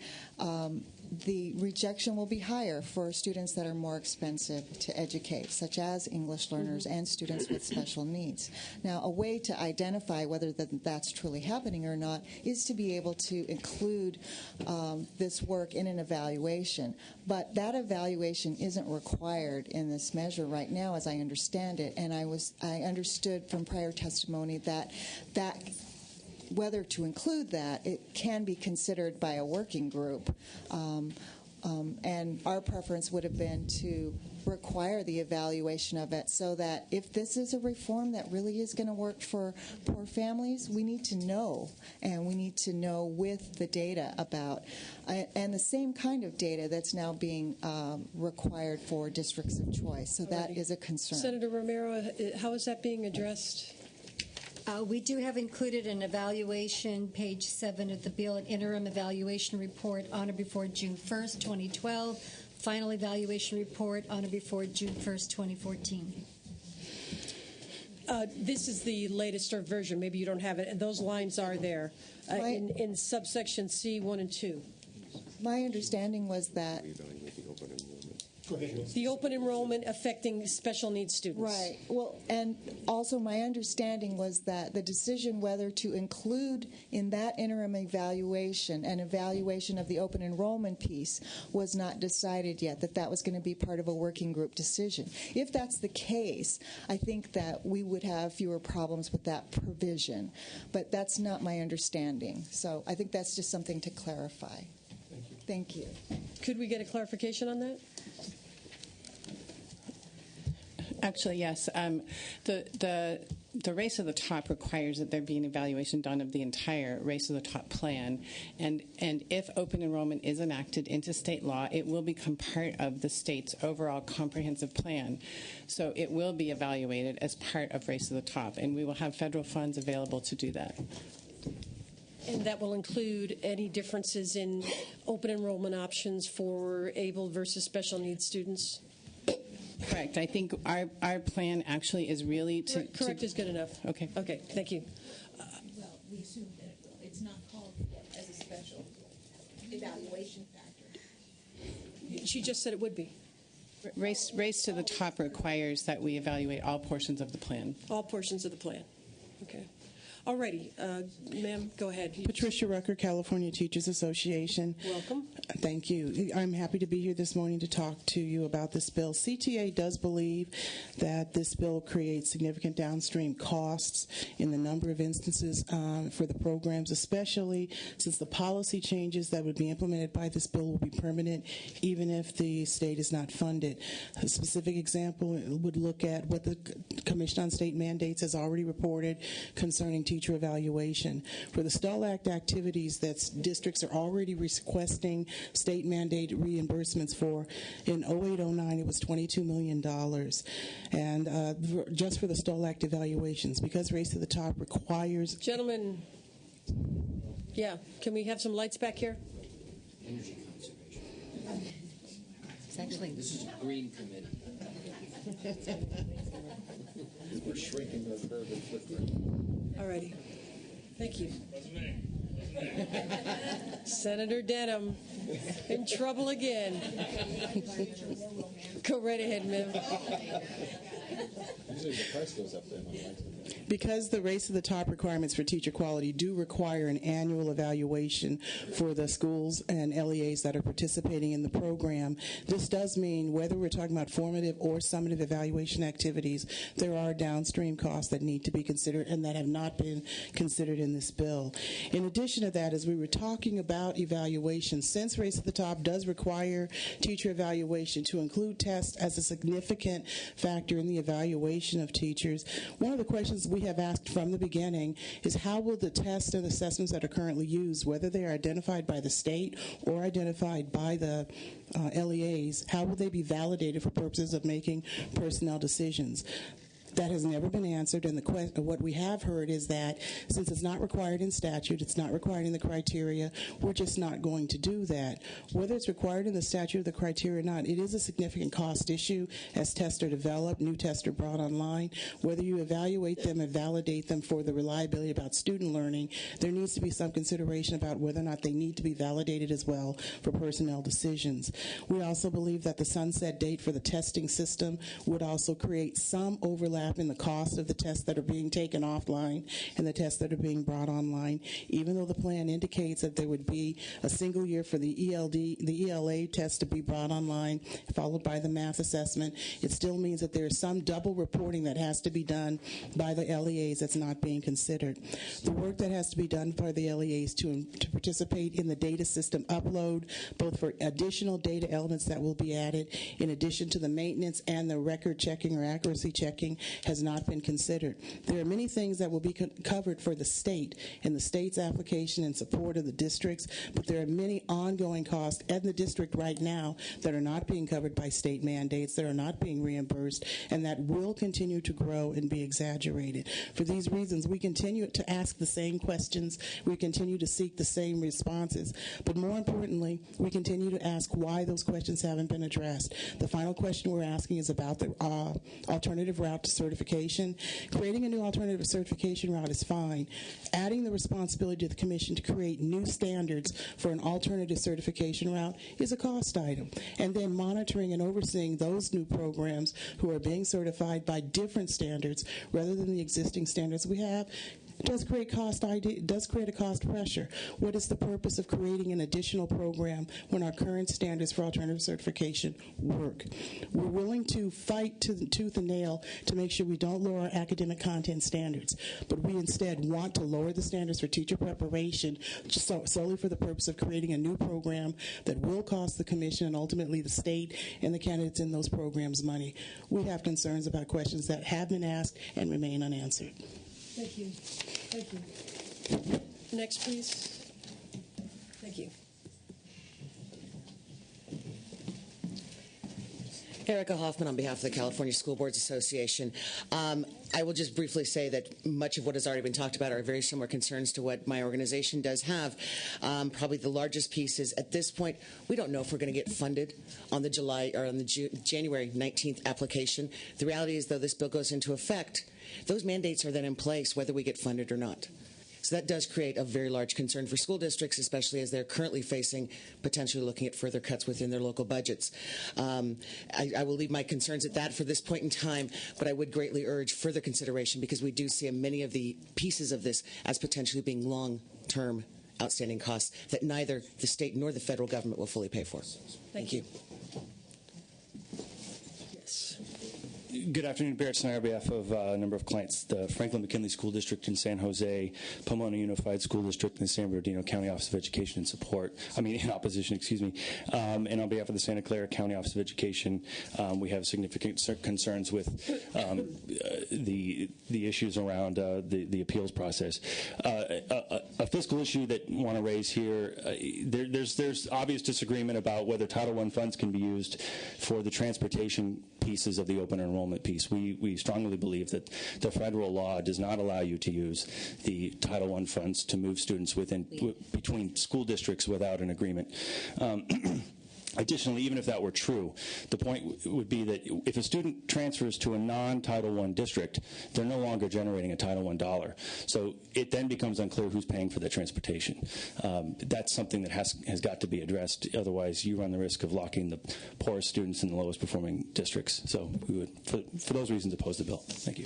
the rejection will be higher for students that are more expensive to educate, such as English learners and students with special needs. Now, a way to identify whether that's truly happening or not is to be able to include this work in an evaluation. But that evaluation isn't required in this measure right now, as I understand it. And I understood from prior testimony that whether to include that, it can be considered by a working group. And our preference would have been to require the evaluation of it so that if this is a reform that really is going to work for poor families, we need to know, and we need to know with the data about, and the same kind of data that's now being required for districts of choice. So that is a concern. Senator Romero, how is that being addressed? We do have included an evaluation, page 7 of the bill, an interim evaluation report on or before June 1st, 2012, final evaluation report on or before June 1st, 2014. This is the latest version. Maybe you don't have it. And those lines are there in subsection C, 1 and 2. My understanding was that the open enrollment affecting special needs students. Right. Well, and also my understanding was that the decision whether to include in that interim evaluation an evaluation of the open enrollment piece was not decided yet, that was going to be part of a working group decision. If that's the case, I think that we would have fewer problems with that provision. But that's not my understanding. So I think that's just something to clarify. Thank you. Could we get a clarification on that? Actually, yes. The Race to the Top requires that there be an evaluation done of the entire Race to the Top plan, and if open enrollment is enacted into state law, it will become part of the state's overall comprehensive plan. So it will be evaluated as part of Race to the Top, and we will have federal funds available to do that. And that will include any differences in open enrollment options for able versus special needs students? Correct. I think our plan actually is really to... Correct is good enough. Okay. Okay, thank you. Well, we assume that it will. It's not called as a special evaluation factor. She just said it would be. Race to the Top requires that we evaluate all portions of the plan. All portions of the plan. Okay. All righty. Ma'am, go ahead. Patricia Rucker, California Teachers Association. Welcome. Thank you. I'm happy to be here this morning to talk to you about this bill. CTA does believe that this bill creates significant downstream costs in the number of instances for the programs, especially since the policy changes that would be implemented by this bill will be permanent, even if the state is not funded. A specific example would look at what the Commission on State Mandates has already reported concerning teacher evaluation. For the STAL Act activities that districts are already requesting state mandate reimbursements for, in 08-09 it was $22 million. And just for the STAL Act evaluations, because Race to the Top requires... Gentlemen, yeah, can we have some lights back here? Energy conservation. It's actually... This is a green committee. We're shrinking the urban footprint. All righty. Thank you. Senator Denham, in trouble again. Go right ahead, Miv. Usually the price goes up then. Because the race to the top requirements for teacher quality do require an annual evaluation for the schools and LEAs that are participating in the program, this does mean whether we're talking about formative or summative evaluation activities, there are downstream costs that need to be considered and that have not been considered in this bill. In addition to that, as we were talking about evaluation, since Race to the Top does require teacher evaluation to include tests as a significant factor in the evaluation of teachers, one of the questions we have asked from the beginning is how will the tests and assessments that are currently used, whether they are identified by the state or identified by the LEAs, how will they be validated for purposes of making personnel decisions? That has never been answered, and what we have heard is that since it's not required in statute, it's not required in the criteria, we're just not going to do that. Whether it's required in the statute or the criteria or not, it is a significant cost issue as tests are developed, new tests are brought online. Whether you evaluate them and validate them for the reliability about student learning, there needs to be some consideration about whether or not they need to be validated as well for personnel decisions. We also believe that the sunset date for the testing system would also create some overlap in the cost of the tests that are being taken offline and the tests that are being brought online. Even though the plan indicates that there would be a single year for the ELA test to be brought online, followed by the math assessment, it still means that there is some double reporting that has to be done by the LEAs that's not being considered. The work that has to be done by the LEAs to participate in the data system upload, both for additional data elements that will be added, in addition to the maintenance and the record checking or accuracy checking, has not been considered. There are many things that will be covered for the state in the state's application in support of the districts, but there are many ongoing costs in the district right now that are not being covered by state mandates, that are not being reimbursed, and that will continue to grow and be exaggerated. For these reasons, we continue to ask the same questions, we continue to seek the same responses, but more importantly, we continue to ask why those questions haven't been addressed. The final question we're asking is about the alternative route to certification. Creating a new alternative certification route is fine. Adding the responsibility to the Commission to create new standards for an alternative certification route is a cost item. And then monitoring and overseeing those new programs who are being certified by different standards rather than the existing standards we have does create a cost pressure. What is the purpose of creating an additional program when our current standards for alternative certification work? We're willing to fight tooth and nail to make sure we don't lower our academic content standards, but we instead want to lower the standards for teacher preparation just solely for the purpose of creating a new program that will cost the Commission and ultimately the state and the candidates in those programs money. We have concerns about questions that have been asked and remain unanswered. Thank you. Thank you. Next, please. Thank you. Erica Hoffman on behalf of the California School Boards Association. I will just briefly say that much of what has already been talked about are very similar concerns to what my organization does have. Probably the largest piece is at this point, we don't know if we're going to get funded on the January 19th application. The reality is, though, this bill goes into effect, those mandates are then in place whether we get funded or not. So that does create a very large concern for school districts, especially as they're currently facing potentially looking at further cuts within their local budgets. I will leave my concerns at that for this point in time, but I would greatly urge further consideration because we do see many of the pieces of this as potentially being long-term outstanding costs that neither the state nor the federal government will fully pay for. Thank you. Good afternoon, Barrett Snyder on behalf of a number of clients, the Franklin McKinley School District in San Jose, Pomona Unified School District, and the San Bernardino County Office of Education in opposition, and on behalf of the Santa Clara County Office of Education, we have significant concerns with the issues around the appeals process. A fiscal issue that I want to raise here, there's obvious disagreement about whether Title I funds can be used for the transportation pieces of the open enrollment piece. We strongly believe that the federal law does not allow you to use the Title I funds to move students between school districts without an agreement. Additionally, even if that were true, the point would be that if a student transfers to a non-Title I district, they're no longer generating a Title I dollar. So it then becomes unclear who's paying for that transportation. That's something that has got to be addressed. Otherwise, you run the risk of locking the poorest students in the lowest performing districts. So we would, for those reasons, oppose the bill. Thank you.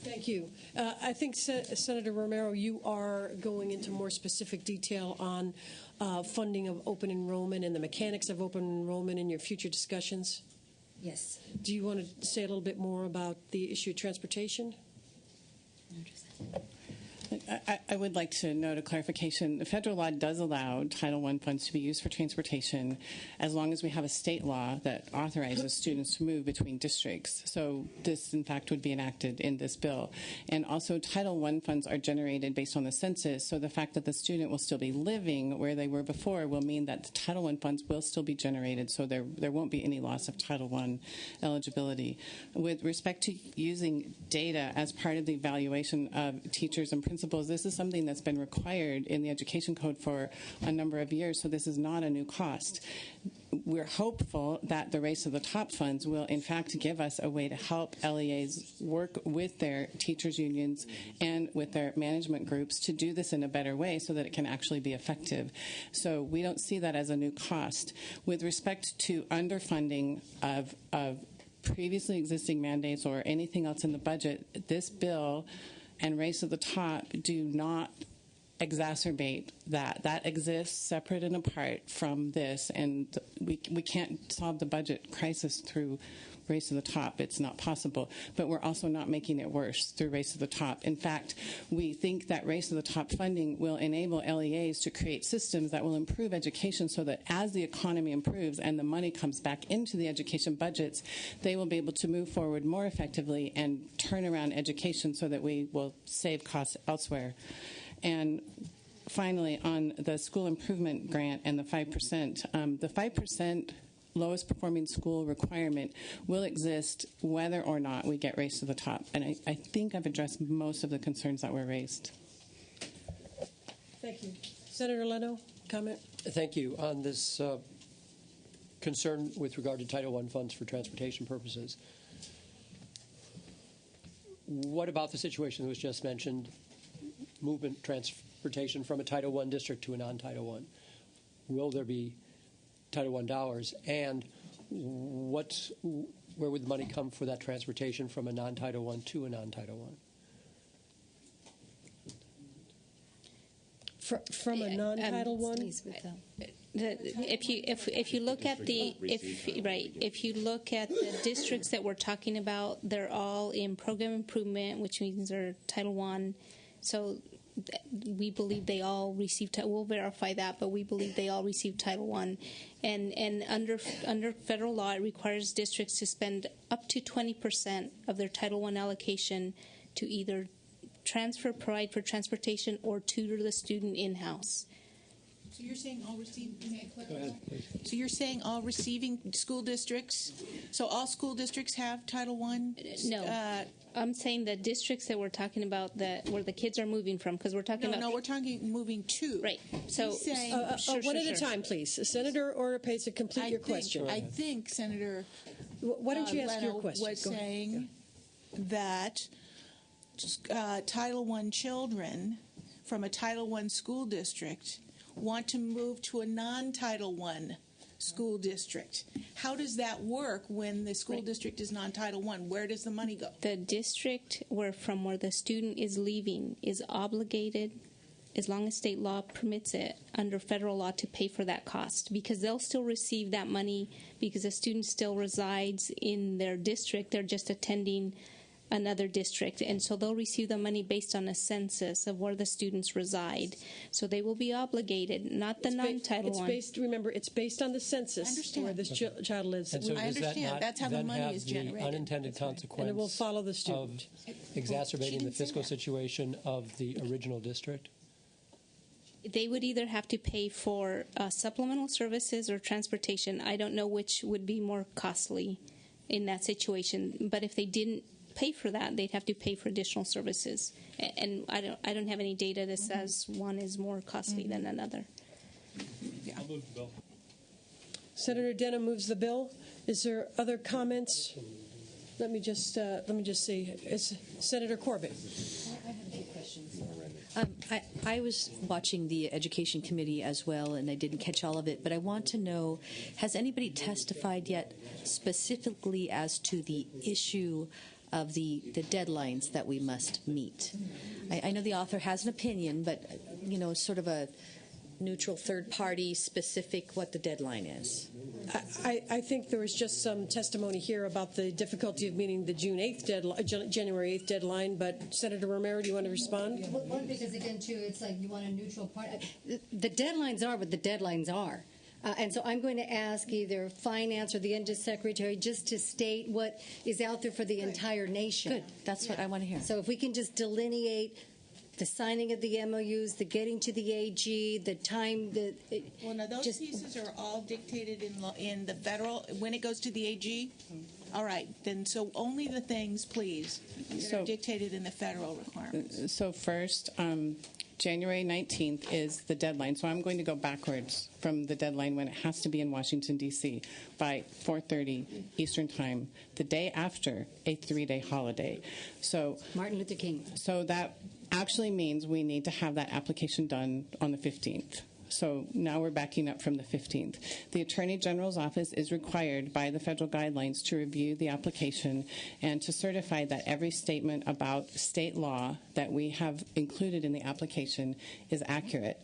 Thank you. I think, Senator Romero, you are going into more specific detail on funding of open enrollment and the mechanics of open enrollment in your future discussions. Yes. Do you want to say a little bit more about the issue of transportation? I would like to note a clarification. The federal law does allow Title I funds to be used for transportation as long as we have a state law that authorizes students to move between districts. So this, in fact, would be enacted in this bill. And also, Title I funds are generated based on the census, so the fact that the student will still be living where they were before will mean that the Title I funds will still be generated, so there won't be any loss of Title I eligibility. With respect to using data as part of the evaluation of teachers and principals, this is something that's been required in the Education Code for a number of years, so this is not a new cost. We're hopeful that the Race to the Top funds will, in fact, give us a way to help LEAs work with their teachers' unions and with their management groups to do this in a better way so that it can actually be effective. So we don't see that as a new cost. With respect to underfunding of previously existing mandates or anything else in the budget, this bill and Race to the Top do not exacerbate that. That exists separate and apart from this, and we can't solve the budget crisis through Race to the Top. It's not possible. But we're also not making it worse through Race to the Top. In fact, we think that Race to the Top funding will enable LEAs to create systems that will improve education so that as the economy improves and the money comes back into the education budgets, they will be able to move forward more effectively and turn around education so that we will save costs elsewhere. And finally, on the school improvement grant and the 5%, the 5% lowest performing school requirement will exist whether or not we get Race to the Top. And I think I've addressed most of the concerns that were raised. Thank you. Senator Leno, comment? Thank you. On this concern with regard to Title I funds for transportation purposes, what about the situation that was just mentioned, movement transportation from a Title I district to a non-Title I? Will there be Title I dollars, and where would the money come for that transportation from a non-Title I to a non-Title I? From a non-Title I? If you look at the districts that we're talking about, they're all in program improvement, which means they're Title I. So we believe they all receive. We'll verify that, but we believe they all receive Title I. And under federal law, it requires districts to spend up to 20% of their Title I allocation to either provide for transportation or tutor the student in-house. So you're saying all receiving? Go ahead, please. So you're saying all receiving school districts? So all school districts have Title I? No, I'm saying the districts that we're talking about where the kids are moving from, because we're talking about. No, we're talking moving to. Right. So one at a time, please. Senator Oropesa, complete your question. I think Senator. Why don't you ask your question? Was saying that Title I children from a Title I school district want to move to a non-Title I school district. How does that work when the school district is non-Title I? Where does the money go? The district where the student is leaving is obligated, as long as state law permits it, under federal law to pay for that cost, because they'll still receive that money because the student still resides in their district. They're just attending another district, and so they'll receive the money based on a census of where the students reside. So they will be obligated, not the non-Title I. Remember, it's based on the census where this child lives. And so I understand. That's how the money is generated. The unintended consequence, and it will follow the student, of exacerbating the fiscal situation of the original district. They would either have to pay for supplemental services or transportation. I don't know which would be more costly in that situation. But if they didn't pay for that, they'd have to pay for additional services. And I don't have any data that says one is more costly than another. Yeah. I'll move the bill. Senator Denham moves the bill. Is there other comments? Let me just see. Is Senator Corbett? I have a few questions. I was watching the Education Committee as well, and I didn't catch all of it, but I want to know, has anybody testified yet specifically as to the issue of the deadlines that we must meet? I know the author has an opinion, but, sort of a neutral third party specific what the deadline is. I think there was just some testimony here about the difficulty of meeting the January 8th deadline, but Senator Romero, do you want to respond? Well, because again, too, it's like you want a neutral party. The deadlines are what the deadlines are. And so I'm going to ask either Finance or the Undersecretary just to state what is out there for the entire nation. Good. That's what I want to hear. So if we can just delineate the signing of the MOUs, the getting to the AG, the time, well, now those pieces are all dictated in the federal, when it goes to the AG? All right, then so only the things, please, that are dictated in the federal requirements. So first, January 19th is the deadline. So I'm going to go backwards from the deadline when it has to be in Washington, D.C. by 4:30 Eastern Time, the day after a 3-day holiday. So Martin Luther King. So that actually means we need to have that application done on the 15th. So now we're backing up from the 15th. The Attorney General's office is required by the federal guidelines to review the application and to certify that every statement about state law that we have included in the application is accurate.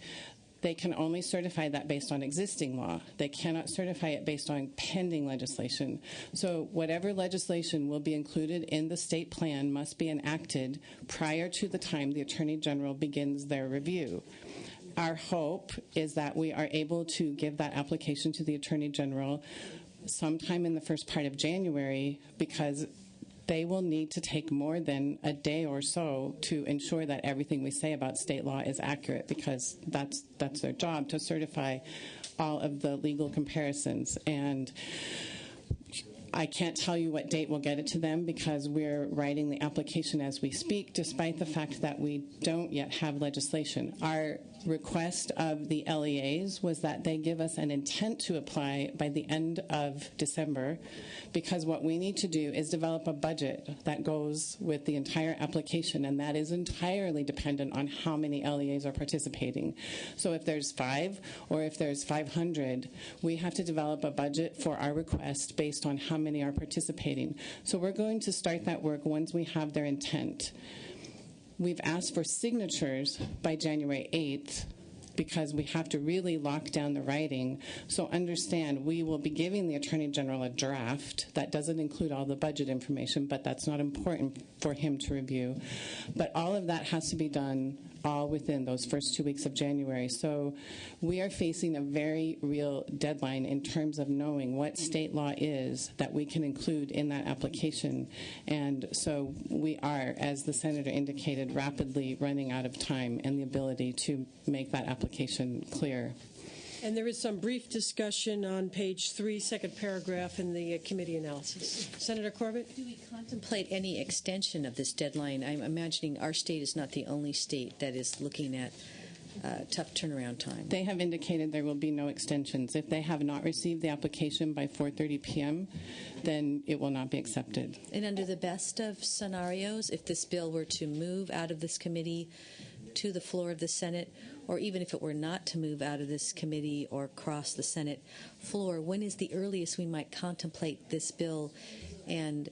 They can only certify that based on existing law. They cannot certify it based on pending legislation. So whatever legislation will be included in the state plan must be enacted prior to the time the Attorney General begins their review. Our hope is that we are able to give that application to the Attorney General sometime in the first part of January, because they will need to take more than a day or so to ensure that everything we say about state law is accurate, because that's their job, to certify all of the legal comparisons. And I can't tell you what date we'll get it to them, because we're writing the application as we speak, despite the fact that we don't yet have legislation. Our request of the LEAs was that they give us an intent to apply by the end of December, because what we need to do is develop a budget that goes with the entire application, and that is entirely dependent on how many LEAs are participating. So if there's 5 or if there's 500, we have to develop a budget for our request based on how many are participating. So we're going to start that work once we have their intent. We've asked for signatures by January 8th because we have to really lock down the writing. So understand, we will be giving the Attorney General a draft that doesn't include all the budget information, but that's not important for him to review. But all of that has to be done all within those first 2 weeks of January. So we are facing a very real deadline in terms of knowing what state law is that we can include in that application. And so we are, as the Senator indicated, rapidly running out of time and the ability to make that application clear. And there is some brief discussion on page 3, second paragraph in the committee analysis. Senator Corbett? Do we contemplate any extension of this deadline? I'm imagining our state is not the only state that is looking at tough turnaround time. They have indicated there will be no extensions. If they have not received the application by 4:30 p.m., then it will not be accepted. And under the best of scenarios, if this bill were to move out of this committee to the floor of the Senate, or even if it were not to move out of this committee or cross the Senate floor, when is the earliest we might contemplate this bill? And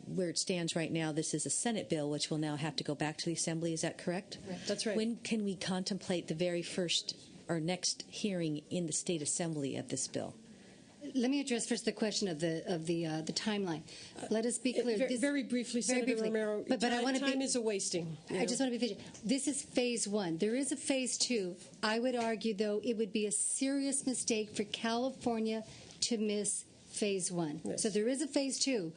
where it stands right now, this is a Senate bill, which will now have to go back to the Assembly. Is that correct? That's right. When can we contemplate the very first or next hearing in the State Assembly of this bill? Let me address first the question of the timeline. Let us be clear. Very briefly, Senator Romero. But I want to time is a wasting. I just want to be vigilant. This is phase 1. There is a phase 2. I would argue, though, it would be a serious mistake for California to miss phase 1. Yes. So there is a phase 2.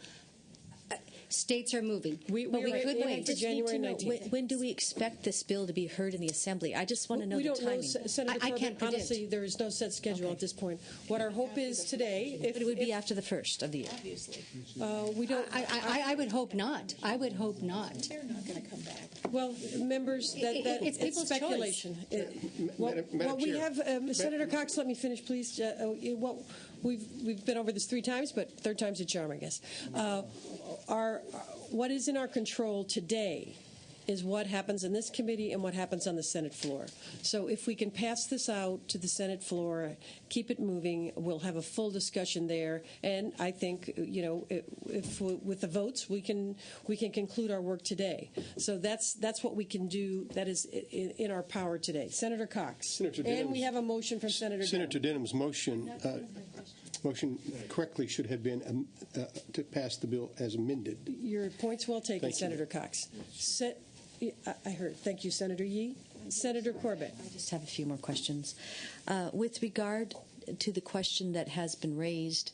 States are moving. We but we are could aiming wait. for January When, 19th. when do we expect this bill to be heard in the Assembly? I just want to know We the don't know, timing. Senator I Corbett. can't predict. Honestly, there is no set schedule at this point. What our hope is today, But it would be after the first of the year. Obviously. we don't. I would hope not. I would hope not. They're not going to come back. Well, members, It's people's speculation. Madam We Chair. have Senator Cox. Let me finish, please. We've been over this 3 times, but third time's a charm, I guess. What is in our control today is what happens in this committee and what happens on the Senate floor. So if we can pass this out to the Senate floor, keep it moving, we'll have a full discussion there. And I think, if with the votes, we can conclude our work today. So that's what we can do. That is in our power today. Senator Cox. Senator And we have a motion from Senator Denham's motion correctly should have been to pass the bill as amended. Your point's well taken, Thank you. Senator Cox. I heard. Thank you, Senator Yee. Senator Corbett. I just have a few more questions. With regard to the question that has been raised,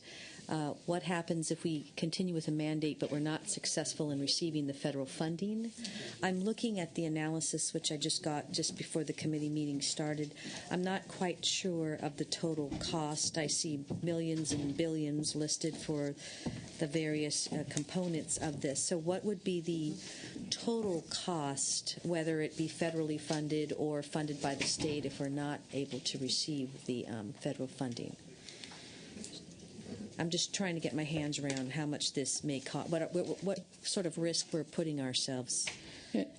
what happens if we continue with a mandate but we're not successful in receiving the federal funding? I'm looking at the analysis which I just got just before the committee meeting started. I'm not quite sure of the total cost. I see millions and billions listed for the various components of this. So what would be the total cost, whether it be federally funded or funded by the state, if we're not able to receive the federal funding? I'm just trying to get my hands around how much this may cost, what sort of risk we're putting ourselves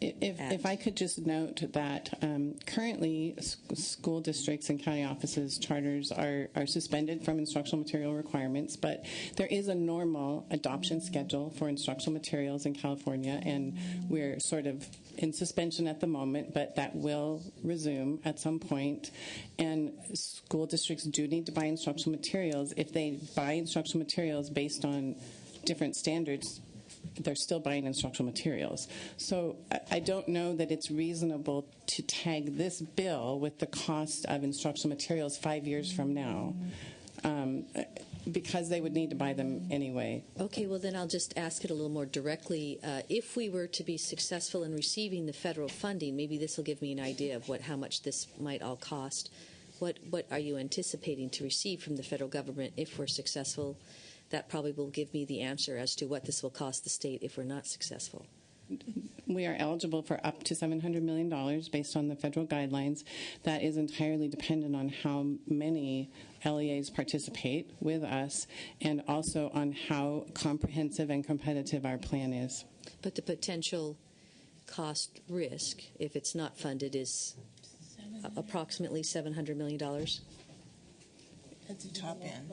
If I could just note that currently school districts and county offices charters are suspended from instructional material requirements, but there is a normal adoption schedule for instructional materials in California, and we're sort of in suspension at the moment, but that will resume at some point. And school districts do need to buy instructional materials. If they buy instructional materials based on different standards, they're still buying instructional materials. So I don't know that it's reasonable to tag this bill with the cost of instructional materials 5 years from now, because they would need to buy them anyway. Okay, well then I'll just ask it a little more directly. If we were to be successful in receiving the federal funding, maybe this will give me an idea of how much this might all cost. What are you anticipating to receive from the federal government if we're successful? That probably will give me the answer as to what this will cost the state if we're not successful. We are eligible for up to $700 million based on the federal guidelines. That is entirely dependent on how many LEAs participate with us and also on how comprehensive and competitive our plan is. But the potential cost risk, if it's not funded, is approximately $700 million. At the top end.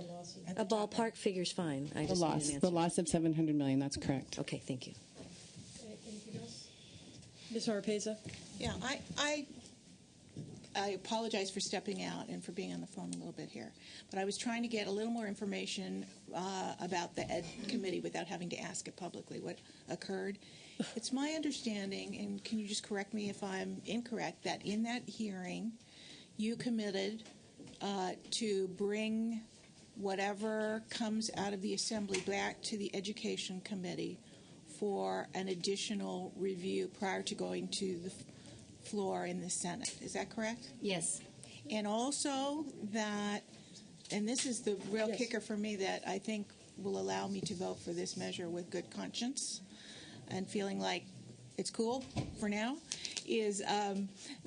A ballpark figure's fine. I just need an answer. The loss of $700 million, that's correct. Okay, thank you. Anything else? Ms. Oropeza? Yeah, I apologize for stepping out and for being on the phone a little bit here. But I was trying to get a little more information about the Ed Committee without having to ask it publicly what occurred. It's my understanding, and can you just correct me if I'm incorrect, that in that hearing you committed to bring whatever comes out of the Assembly back to the Education Committee for an additional review prior to going to the floor in the Senate. Is that correct? Yes. And also that, and this is the real kicker for me that I think will allow me to vote for this measure with good conscience and feeling like it's cool for now, is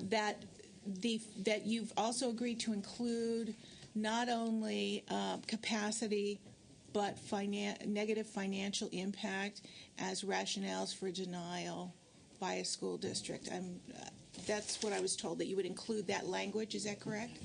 that you've also agreed to include not only capacity but negative financial impact as rationales for denial by a school district. That's what I was told, that you would include that language. Is that correct?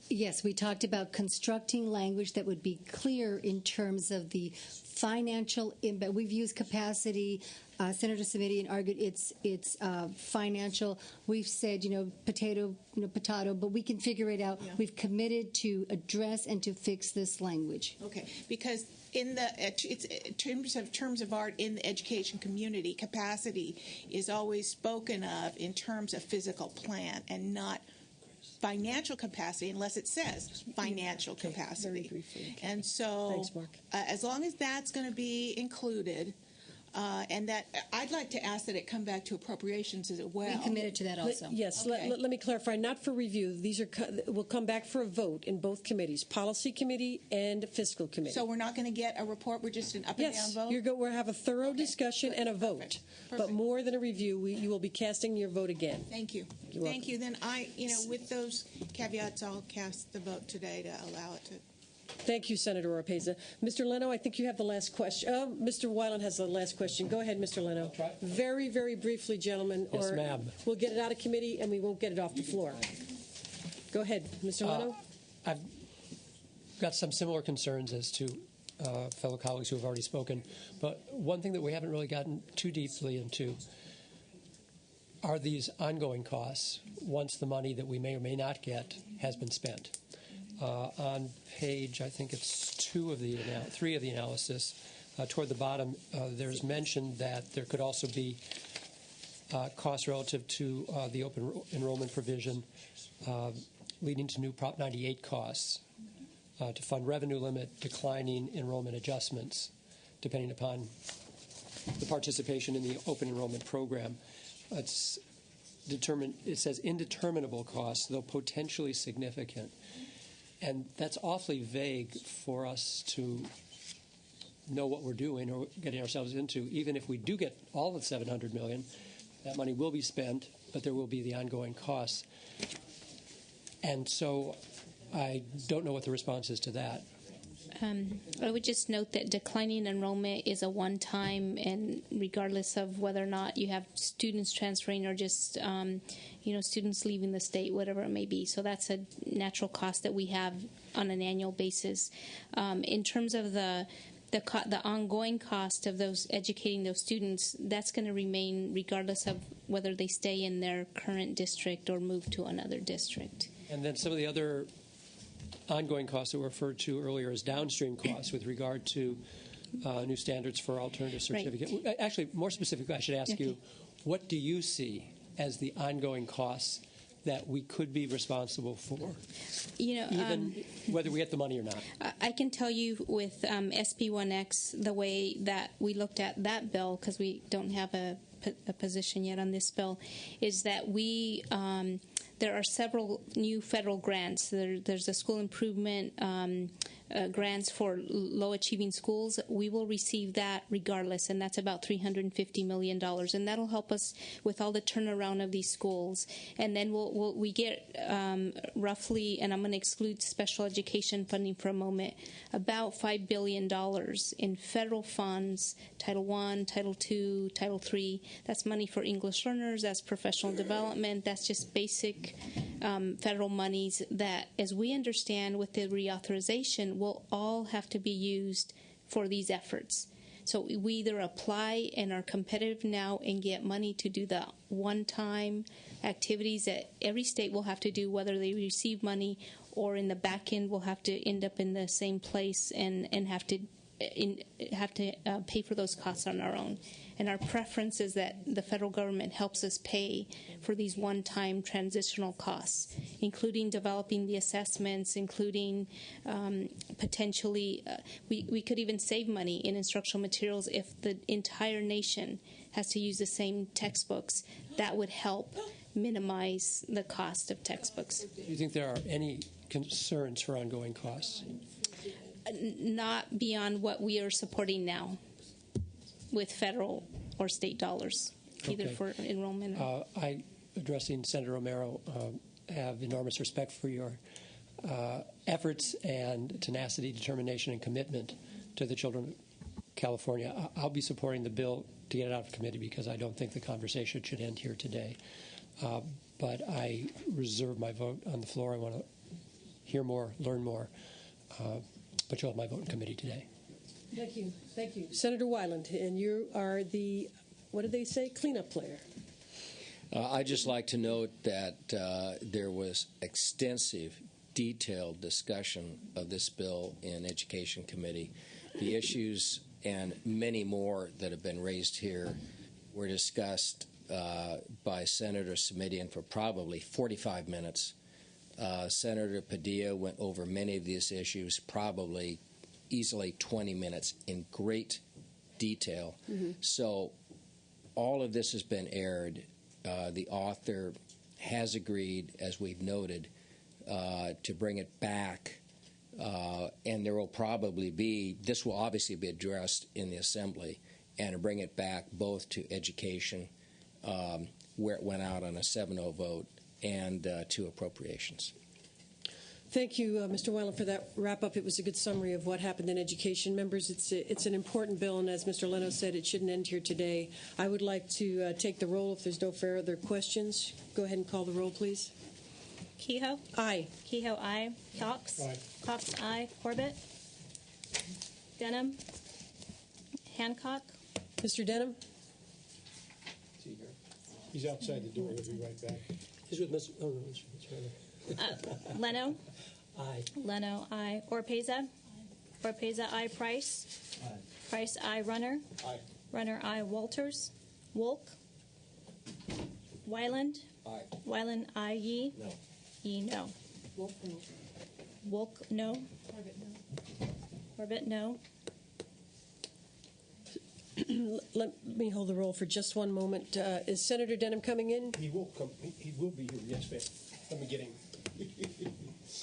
Yes, we talked about constructing language that would be clear in terms of the financial impact. We've used capacity. Senator Samitian argued it's financial. We've said, potato, but we can figure it out. Yeah. We've committed to address and to fix this language. Okay, because in terms of art in the education community, capacity is always spoken of in terms of physical plan and not financial capacity, unless it says financial capacity. Very briefly. And so, thanks, Mark. As long as that's going to be included, and that I'd like to ask that it come back to appropriations as well. We committed to that also. Yes, Okay. let me clarify. Not for review. These will come back for a vote in both committees, Policy Committee and Fiscal Committee. So we're not going to get a report. We're just an up and down vote. We'll have a thorough discussion and a vote. But more than a review, you will be casting your vote again. Thank you. You're Thank you. Then with those caveats, I'll cast the vote today to allow it to. Thank you, Senator Oropeza. Mr. Leno, I think you have the last question. Mr. Weiland has the last question. Go ahead, Mr. Leno. Very, very briefly, gentlemen. Yes, or ma'am. We'll get it out of committee and we won't get it off the floor. Go ahead, Mr. Leno. I've got some similar concerns as to fellow colleagues who have already spoken. But one thing that we haven't really gotten too deeply into are these ongoing costs once the money that we may or may not get has been spent. On page, I think it's 3 of the analysis, toward the bottom, there's mentioned that there could also be costs relative to the open enrollment provision leading to new Prop 98 costs to fund revenue limit, declining enrollment adjustments, depending upon the participation in the open enrollment program. It says indeterminable costs, though potentially significant. And that's awfully vague for us to know what we're doing or getting ourselves into. Even if we do get all of $700 million, that money will be spent, but there will be the ongoing costs. And so I don't know what the response is to that. I would just note that declining enrollment is a one-time, and regardless of whether or not you have students transferring or just students leaving the state, whatever it may be. So that's a natural cost that we have on an annual basis. In terms of the ongoing cost of those educating those students, that's going to remain regardless of whether they stay in their current district or move to another district. And then some of the other ongoing costs that were referred to earlier as downstream costs with regard to new standards for alternative certificate. Right. Actually, more specifically, I should ask you, what do you see as the ongoing costs that we could be responsible for, even whether we get the money or not? I can tell you with SB1X, the way that we looked at that bill, because we don't have a position yet on this bill, is that we there are several new federal grants. There's a school improvement grants for low-achieving schools. We will receive that regardless, and that's about $350 million. And that'll help us with all the turnaround of these schools. And then we get roughly, and I'm going to exclude special education funding for a moment, about $5 billion in federal funds, Title I, Title II, Title III. That's money for English learners. That's professional development. That's just basic federal monies that, as we understand with the reauthorization, will all have to be used for these efforts. So we either apply and are competitive now and get money to do the one-time activities that every state will have to do, whether they receive money or in the back end will have to end up in the same place and have to pay for those costs on our own. And our preference is that the federal government helps us pay for these one-time transitional costs, including developing the assessments, including potentially, we could even save money in instructional materials if the entire nation has to use the same textbooks. That would help minimize the cost of textbooks. Do you think there are any concerns for ongoing costs? Not beyond what we are supporting now with federal or state dollars, either for enrollment. I, addressing Senator Romero, have enormous respect for your efforts and tenacity, determination, and commitment to the children of California. I'll be supporting the bill to get it out of committee because I don't think the conversation should end here today. But I reserve my vote on the floor. I want to hear more, learn more. But you'll have my vote in committee today. Thank you. Thank you. Senator Weiland, and you are the, what did they say, cleanup player. I'd just like to note that there was extensive, detailed discussion of this bill in Education Committee. The issues and many more that have been raised here were discussed by Senator Simitian for probably 45 minutes. Senator Padilla went over many of these issues, probably easily 20 minutes in great detail. So all of this has been aired. The author has agreed, as we've noted, to bring it back, and there will probably be, this will obviously be addressed in the Assembly, and to bring it back both to education, where it went out on a 7-0 vote, and to appropriations. Thank you, Mr. Weiland, for that wrap-up. It was a good summary of what happened in education. Members, it's an important bill, and as Mr. Leno said, it shouldn't end here today. I would like to take the roll if there's no further questions. Go ahead and call the roll, please. Kehoe? Aye. Kehoe, aye. Cox? Aye. Cox, aye. Corbett? Denham? Hancock? Mr. Denham? He's outside the door. He'll be right back. He's with Ms. Oh, no, Mr. Leno? Aye. Leno, aye. Orpeza? Orpeza, aye. Price? Aye. Price, aye. Runner? Aye. Runner, aye. Walters? Wolk? Wyland? Aye. Wyland, aye. Yee? No. Yee, no. Wolk, no. Corbett, no. Let me hold the roll for just one moment. Is Senator Denham coming in? He will come. He will be here. Yes, ma'am. Let me get him.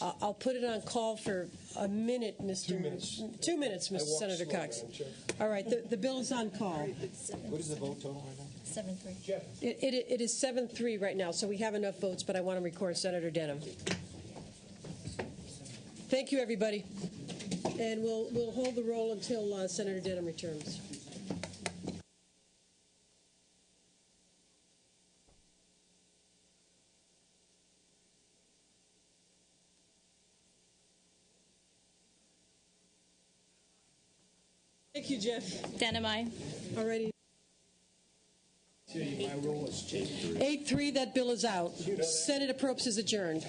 I'll put it on call for a minute, Mr. 2 minutes. 2 minutes, I Mr. walk Senator slow, Cox. Madam Chair. All right, the bill is on call. What is the vote total right now? 7-3. It is 7-3 right now, so we have enough votes, but I want to record Senator Denham. Thank you, everybody. And we'll hold the roll until Senator Denham returns. Thank you, Jeff. Denham, aye. All righty. My roll is 8-3, that bill is out. Senate appropriations is adjourned.